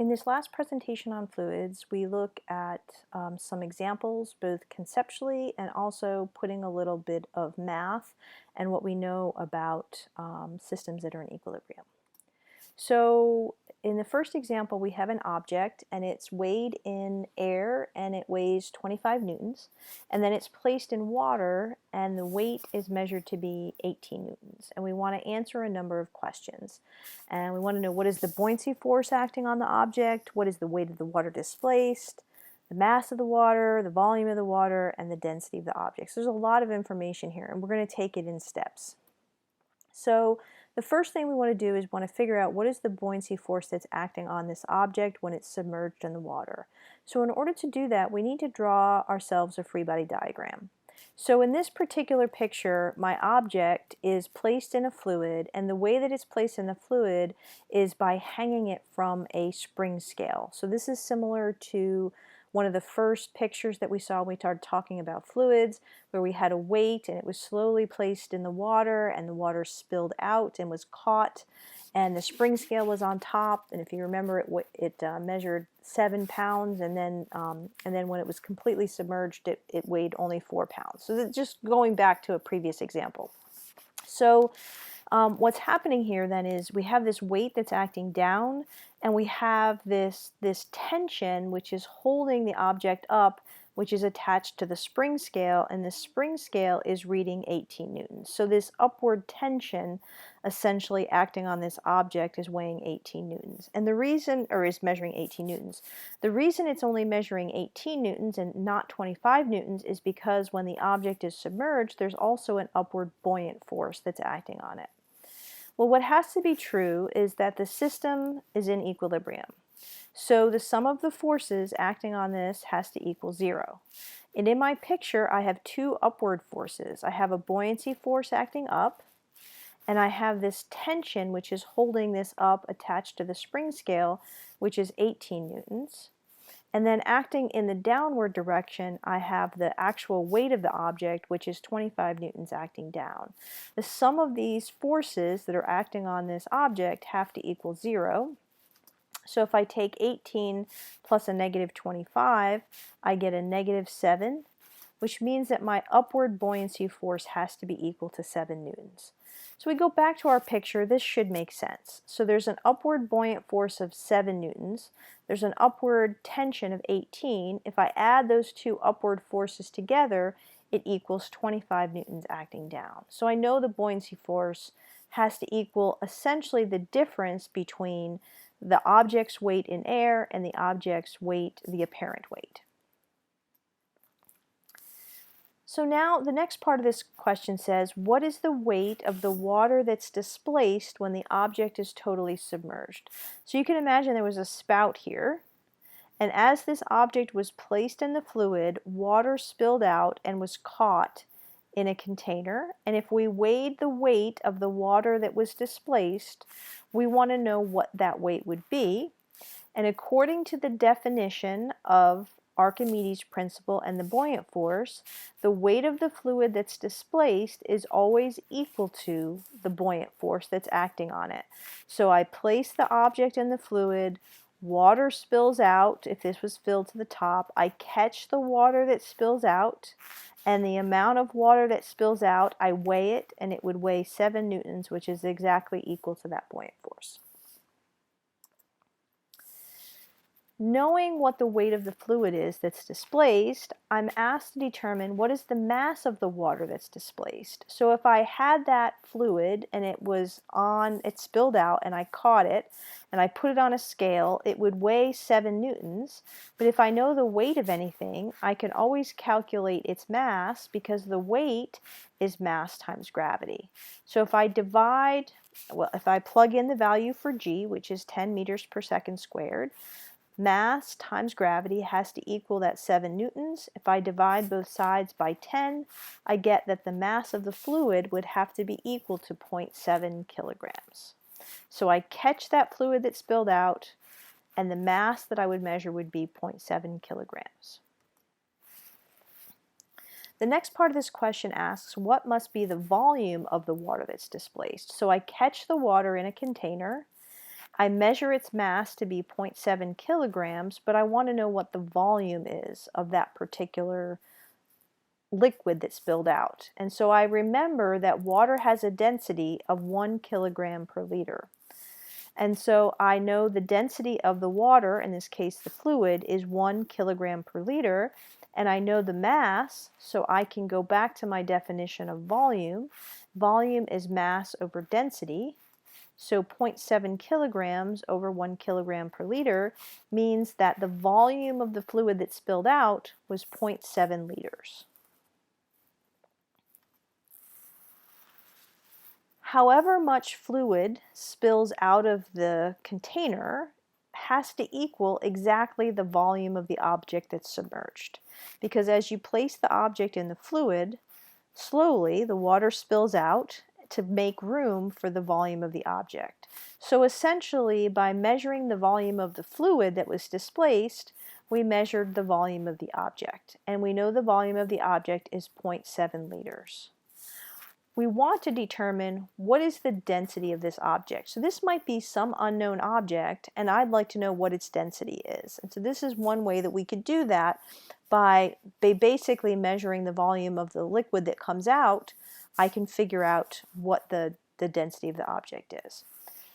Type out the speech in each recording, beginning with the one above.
In this last presentation on fluids, we look at some examples, both conceptually and also putting a little bit of math and what we know about systems that are in equilibrium. So in the first example, we have an object and it's weighed in air and it weighs 25 newtons, and then it's placed in water and the weight is measured to be 18 newtons. And we want to answer a number of questions. And we want to know, what is the buoyancy force acting on the object? What is the weight of the water displaced? The mass of the water, the volume of the water, and the density of the object. So there's a lot of information here, and we're going to take it in steps. So the first thing we want to do is want to figure out what is the buoyancy force that's acting on this object when it's submerged in the water. So in order to do that, we need to draw ourselves a free body diagram. So in this particular picture, my object is placed in a fluid, and the way that it's placed in the fluid is by hanging it from a spring scale. So this is similar to one of the first pictures that we saw when we started talking about fluids, where we had a weight and it was slowly placed in the water and the water spilled out and was caught, and the spring scale was on top, and if you remember, it measured 7 pounds, and then when it was completely submerged, it weighed only 4 pounds. So just going back to a previous example. So what's happening here then is we have this weight that's acting down, and we have this tension which is holding the object up, which is attached to the spring scale, and the spring scale is reading 18 newtons. So this upward tension essentially acting on this object is weighing 18 newtons. And the reason, or is measuring 18 newtons. The reason it's only measuring 18 newtons and not 25 newtons is because when the object is submerged, there's also an upward buoyant force that's acting on it. Well, what has to be true is that the system is in equilibrium. So the sum of the forces acting on this has to equal 0. And in my picture, I have two upward forces. I have a buoyancy force acting up, and I have this tension which is holding this up attached to the spring scale, which is 18 newtons. And then acting in the downward direction, I have the actual weight of the object, which is 25 newtons acting down. The sum of these forces that are acting on this object have to equal 0. So if I take 18 plus a negative 25, I get a negative 7, which means that my upward buoyancy force has to be equal to 7 newtons. So we go back to our picture, this should make sense. So there's an upward buoyant force of 7 newtons, there's an upward tension of 18. If I add those two upward forces together, it equals 25 newtons acting down. So I know the buoyancy force has to equal essentially the difference between the object's weight in air and the object's weight, the apparent weight. So now the next part of this question says, what is the weight of the water that's displaced when the object is totally submerged? So you can imagine there was a spout here, and as this object was placed in the fluid, water spilled out and was caught in a container. And if we weighed the weight of the water that was displaced, we want to know what that weight would be. And according to the definition of Archimedes Principle and the buoyant force, the weight of the fluid that's displaced is always equal to the buoyant force that's acting on it. So I place the object in the fluid, water spills out. If this was filled to the top, I catch the water that spills out, and the amount of water that spills out, I weigh it, and it would weigh 7 newtons, which is exactly equal to that buoyant force. Knowing what the weight of the fluid is that's displaced, I'm asked to determine what is the mass of the water that's displaced. So if I had that fluid and it spilled out and I caught it and I put it on a scale, it would weigh 7 newtons. But if I know the weight of anything, I can always calculate its mass because the weight is mass times gravity. So if I plug in the value for g, which is 10 meters per second squared, mass times gravity has to equal that 7 newtons. If I divide both sides by 10, I get that the mass of the fluid would have to be equal to 0.7 kilograms. So I catch that fluid that spilled out, and the mass that I would measure would be 0.7 kilograms. The next part of this question asks, what must be the volume of the water that's displaced? So I catch the water in a container, I measure its mass to be 0.7 kilograms, but I want to know what the volume is of that particular liquid that spilled out. And so I remember that water has a density of 1 kilogram per liter. And so I know the density of the water, in this case the fluid, is 1 kilogram per liter, and I know the mass, so I can go back to my definition of volume. Volume is mass over density, so 0.7 kilograms over 1 kilogram per liter means that the volume of the fluid that spilled out was 0.7 liters. However much fluid spills out of the container has to equal exactly the volume of the object that's submerged. Because as you place the object in the fluid, slowly the water spills out to make room for the volume of the object. So essentially, by measuring the volume of the fluid that was displaced, we measured the volume of the object. And we know the volume of the object is 0.7 liters. We want to determine what is the density of this object. So this might be some unknown object, and I'd like to know what its density is. And so this is one way that we could do that by basically measuring the volume of the liquid that comes out. I can figure out what the density of the object is.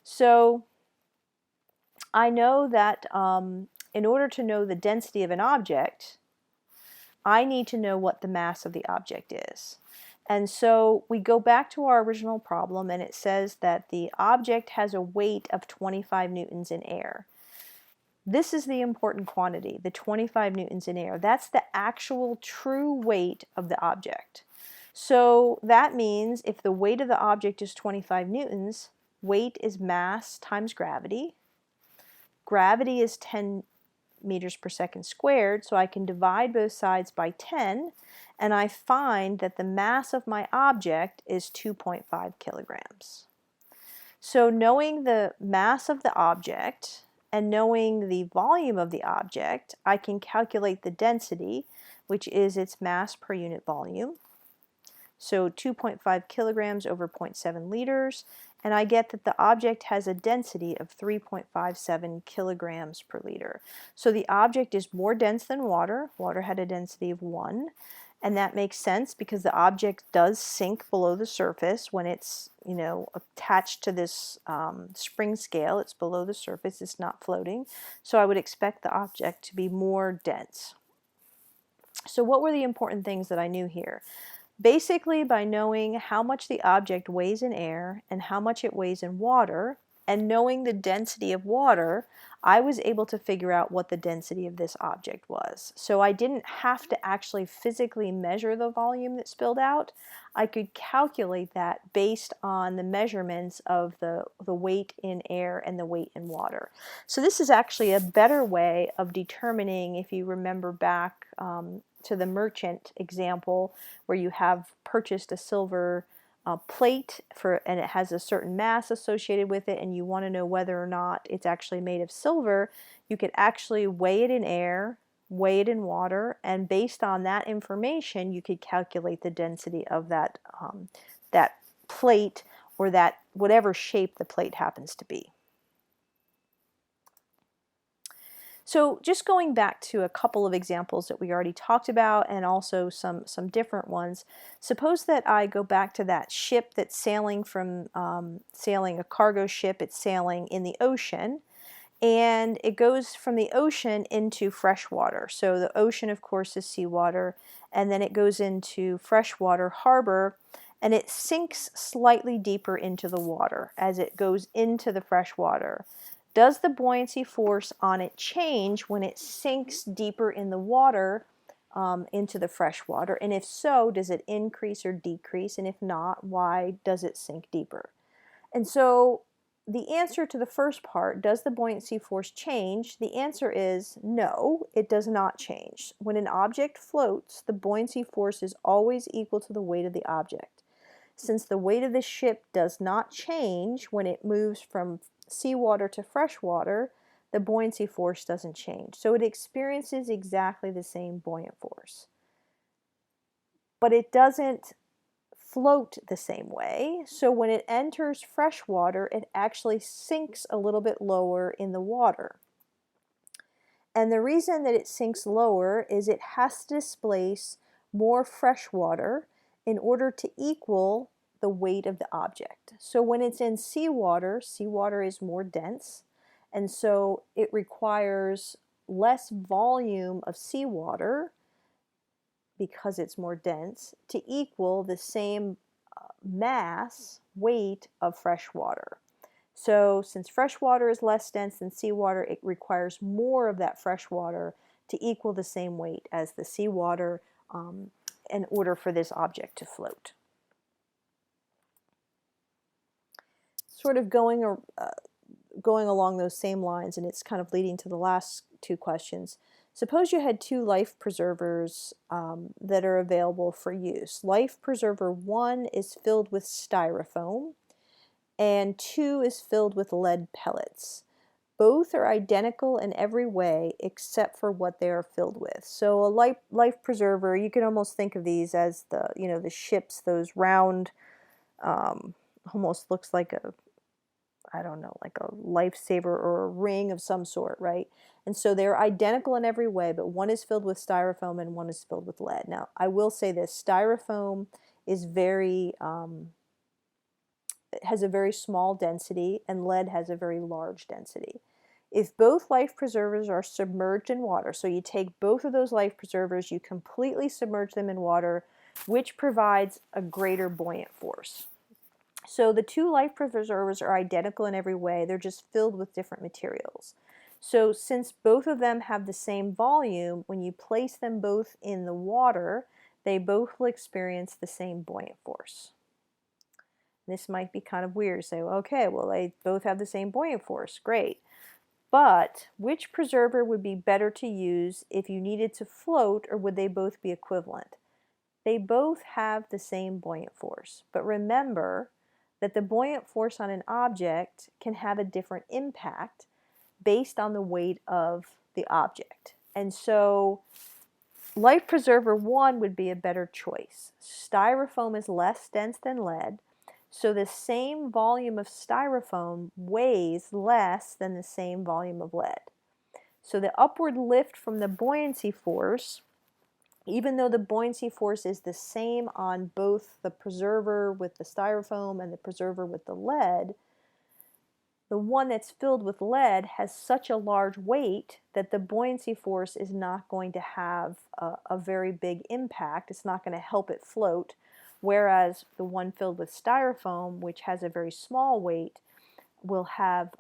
So I know that in order to know the density of an object, I need to know what the mass of the object is. And so we go back to our original problem, and it says that the object has a weight of 25 newtons in air. This is the important quantity, the 25 newtons in air. That's the actual true weight of the object. So that means if the weight of the object is 25 newtons, weight is mass times gravity. Gravity is 10 meters per second squared, so I can divide both sides by 10, and I find that the mass of my object is 2.5 kilograms. So knowing the mass of the object and knowing the volume of the object, I can calculate the density, which is its mass per unit volume. So 2.5 kilograms over 0.7 liters, and I get that the object has a density of 3.57 kilograms per liter. So the object is more dense than water. Water had a density of 1, and that makes sense because the object does sink below the surface when it's, attached to this spring scale. It's below the surface, it's not floating. So I would expect the object to be more dense. So what were the important things that I knew here? Basically, by knowing how much the object weighs in air and how much it weighs in water, and knowing the density of water, I was able to figure out what the density of this object was. So I didn't have to actually physically measure the volume that spilled out. I could calculate that based on the measurements of the weight in air and the weight in water. So this is actually a better way of determining, if you remember back to the merchant example where you have purchased a silver plate and it has a certain mass associated with it, and you want to know whether or not it's actually made of silver. You could actually weigh it in air, weigh it in water, and based on that information you could calculate the density of that plate, or that whatever shape the plate happens to be. So just going back to a couple of examples that we already talked about, and also some different ones. Suppose that I go back to that ship that's sailing sailing a cargo ship. It's sailing in the ocean, and it goes from the ocean into fresh water. So the ocean, of course, is seawater, and then it goes into freshwater harbor, and it sinks slightly deeper into the water as it goes into the fresh water. Does the buoyancy force on it change when it sinks deeper in the water into the fresh water? And if so, does it increase or decrease? And if not, why does it sink deeper? And so the answer to the first part, does the buoyancy force change? The answer is no, it does not change. When an object floats, the buoyancy force is always equal to the weight of the object. Since the weight of the ship does not change when it moves from seawater to freshwater, the buoyancy force doesn't change. So it experiences exactly the same buoyant force. But it doesn't float the same way. So when it enters fresh water, it actually sinks a little bit lower in the water. And the reason that it sinks lower is it has to displace more fresh water in order to equal the weight of the object. So when it's in seawater is more dense, and so it requires less volume of seawater because it's more dense to equal the same mass, weight of fresh water. So since fresh water is less dense than seawater, it requires more of that fresh water to equal the same weight as the seawater in order for this object to float. Sort of going along those same lines, and it's kind of leading to the last two questions. Suppose you had two life preservers that are available for use. Life preserver 1 is filled with styrofoam, and 2 is filled with lead pellets. Both are identical in every way except for what they are filled with. So a life preserver, you can almost think of these as the ships, those round, almost looks like I don't know, like a lifesaver or a ring of some sort, right? And so they're identical in every way, but one is filled with styrofoam and one is filled with lead. Now, I will say this, styrofoam is it has a very small density, and lead has a very large density. If both life preservers are submerged in water, so you take both of those life preservers, you completely submerge them in water, which provides a greater buoyant force. So the two life preservers are identical in every way, they're just filled with different materials. So since both of them have the same volume, when you place them both in the water, they both will experience the same buoyant force. This might be kind of weird. Say, okay, well, they both have the same buoyant force. Great. But which preserver would be better to use if you needed to float, or would they both be equivalent? They both have the same buoyant force. But remember that the buoyant force on an object can have a different impact based on the weight of the object. And so life preserver 1 would be a better choice. Styrofoam is less dense than lead. So the same volume of styrofoam weighs less than the same volume of lead. So the upward lift from the buoyancy force, even though the buoyancy force is the same on both the preserver with the styrofoam and the preserver with the lead, the one that's filled with lead has such a large weight that the buoyancy force is not going to have a very big impact. It's not going to help it float. Whereas the one filled with styrofoam, which has a very small weight, will have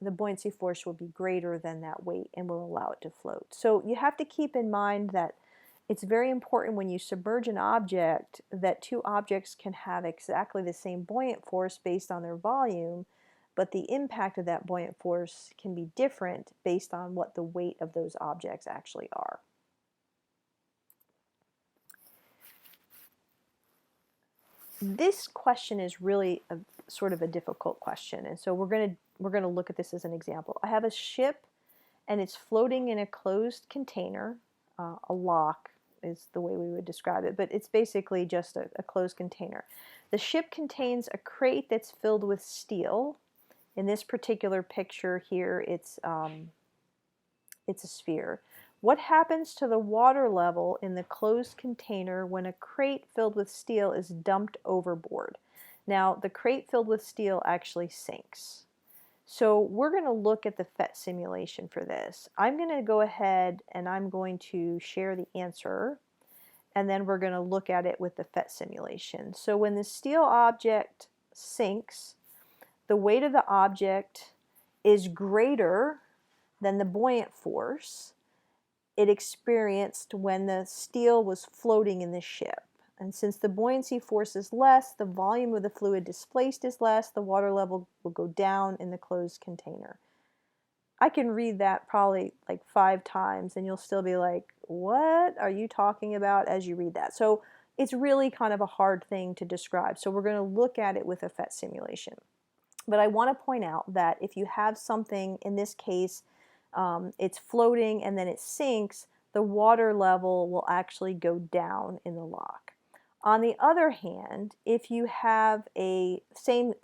the buoyancy force will be greater than that weight and will allow it to float. So you have to keep in mind that it's very important when you submerge an object that two objects can have exactly the same buoyant force based on their volume, but the impact of that buoyant force can be different based on what the weight of those objects actually are. This question is really sort of a difficult question, and so we're going to look at this as an example. I have a ship, and it's floating in a closed container. A lock is the way we would describe it, but it's basically just a closed container. The ship contains a crate that's filled with steel. In this particular picture here, it's a sphere. What happens to the water level in the closed container when a crate filled with steel is dumped overboard? Now, the crate filled with steel actually sinks. So we're going to look at the PhET simulation for this. I'm going to go ahead and I'm going to share the answer, and then we're going to look at it with the PhET simulation. So when the steel object sinks, the weight of the object is greater than the buoyant force it experienced when the steel was floating in the ship. And since the buoyancy force is less, the volume of the fluid displaced is less, the water level will go down in the closed container. I can read that probably like 5 times and you'll still be like, what are you talking about as you read that? So it's really kind of a hard thing to describe. So we're going to look at it with a PhET simulation. But I want to point out that if you have something, in this case, it's floating and then it sinks, the water level will actually go down in the lock. On the other hand, if you have a same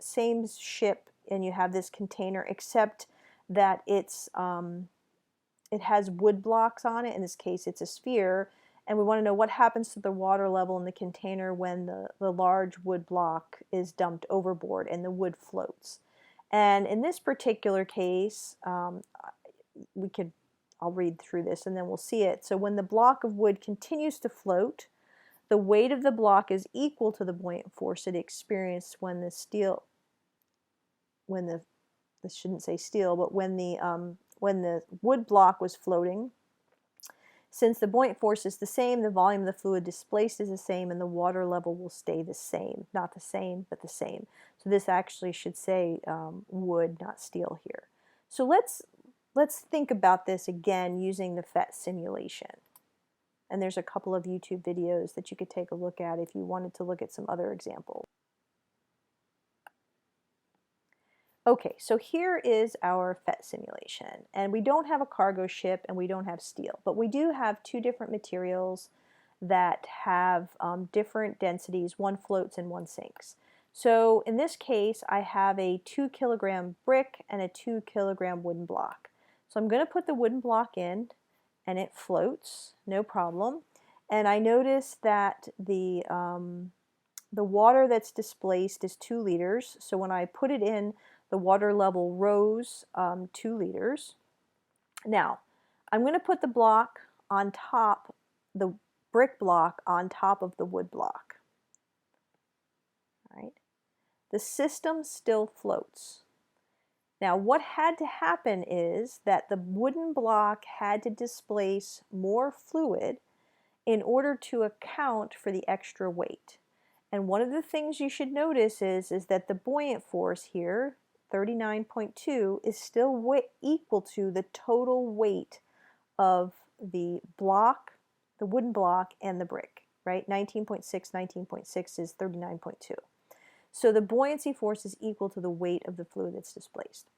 ship and you have this container, except that it has wood blocks on it, in this case it's a sphere, and we want to know what happens to the water level in the container when the large wood block is dumped overboard and the wood floats. And in this particular case, I'll read through this and then we'll see it. So when the block of wood continues to float, the weight of the block is equal to the buoyant force it experienced when the this shouldn't say steel, but when the wood block was floating. Since the buoyant force is the same, the volume of the fluid displaced is the same, and the water level will stay the same. Not the same, but the same. So this actually should say wood, not steel here. So let's think about this again using the PhET simulation. And there's a couple of YouTube videos that you could take a look at if you wanted to look at some other examples. Okay, so here is our PhET simulation, and we don't have a cargo ship and we don't have steel, but we do have two different materials that have different densities. One floats and one sinks. So in this case, I have a 2 kilogram brick and a 2 kilogram wooden block. So I'm going to put the wooden block in, and it floats, no problem. And I notice that the water that's displaced is 2 liters. So when I put it in, the water level rose 2 liters. Now, I'm going to put the block on top, the brick block on top of the wood block. All right. The system still floats. Now, what had to happen is that the wooden block had to displace more fluid in order to account for the extra weight. And one of the things you should notice is that the buoyant force here, 39.2, is still equal to the total weight of the block, the wooden block, and the brick, right? 19.6, 19.6 is 39.2. So the buoyancy force is equal to the weight of the fluid that's displaced.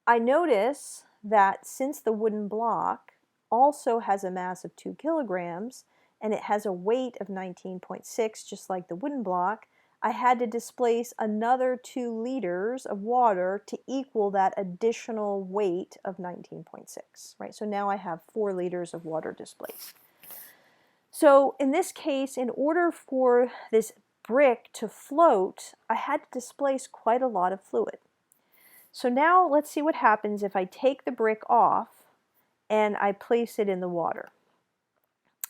I notice that since the wooden block also has a mass of 2 kilograms, and it has a weight of 19.6, just like the wooden block, I had to displace another 2 liters of water to equal that additional weight of 19.6, right? So now I have 4 liters of water displaced. So in this case, in order for this brick to float, I had to displace quite a lot of fluid. So now let's see what happens if I take the brick off and I place it in the water.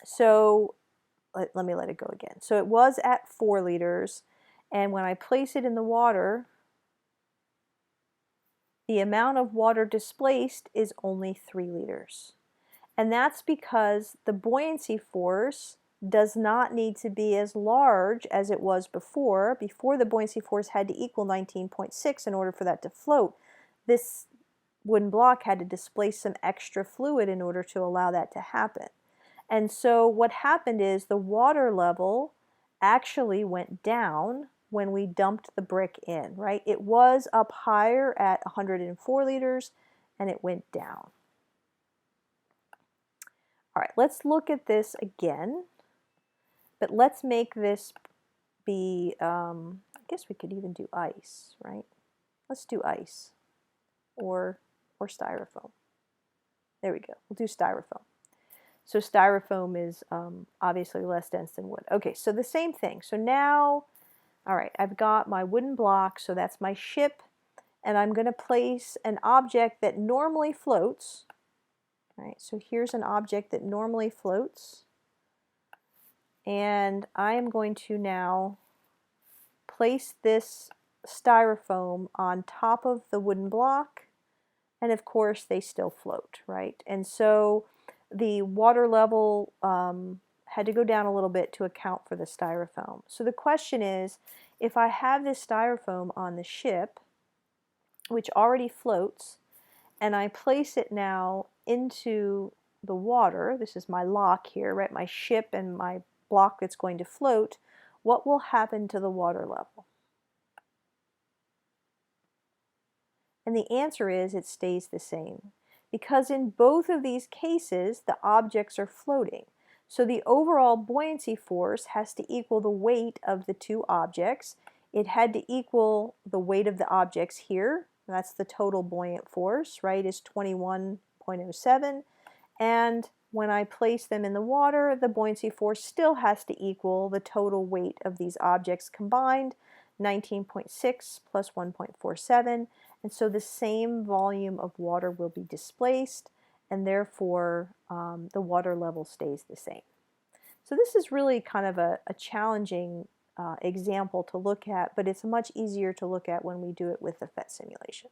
So let me let it go again. So it was at 4 liters, and when I place it in the water, the amount of water displaced is only 3 liters. And that's because the buoyancy force does not need to be as large as it was before. Before, the buoyancy force had to equal 19.6 in order for that to float. This wooden block had to displace some extra fluid in order to allow that to happen. And so what happened is the water level actually went down when we dumped the brick in, right? It was up higher at 104 liters, and it went down. All right, let's look at this again, but let's make this be, I guess we could even do ice, right? Let's do ice or styrofoam. There we go, we'll do styrofoam. So styrofoam is obviously less dense than wood. Okay, so the same thing. So now, all right, I've got my wooden block, so that's my ship, and I'm going to place an object that normally floats. All right, so here's an object that normally floats, and I am going to now place this styrofoam on top of the wooden block, and of course they still float, right? And so the water level had to go down a little bit to account for the styrofoam. So the question is, if I have this styrofoam on the ship, which already floats, and I place it now into the water, this is my lock here, right? My ship and my block that's going to float, what will happen to the water level? And the answer is it stays the same, because in both of these cases the objects are floating. So the overall buoyancy force has to equal the weight of the two objects. It had to equal the weight of the objects here. That's the total buoyant force, right, is 21.07. And when I place them in the water, the buoyancy force still has to equal the total weight of these objects combined, 19.6 plus 1.47. And so the same volume of water will be displaced, and therefore the water level stays the same. So this is really kind of a challenging example to look at, but it's much easier to look at when we do it with the PhET simulation.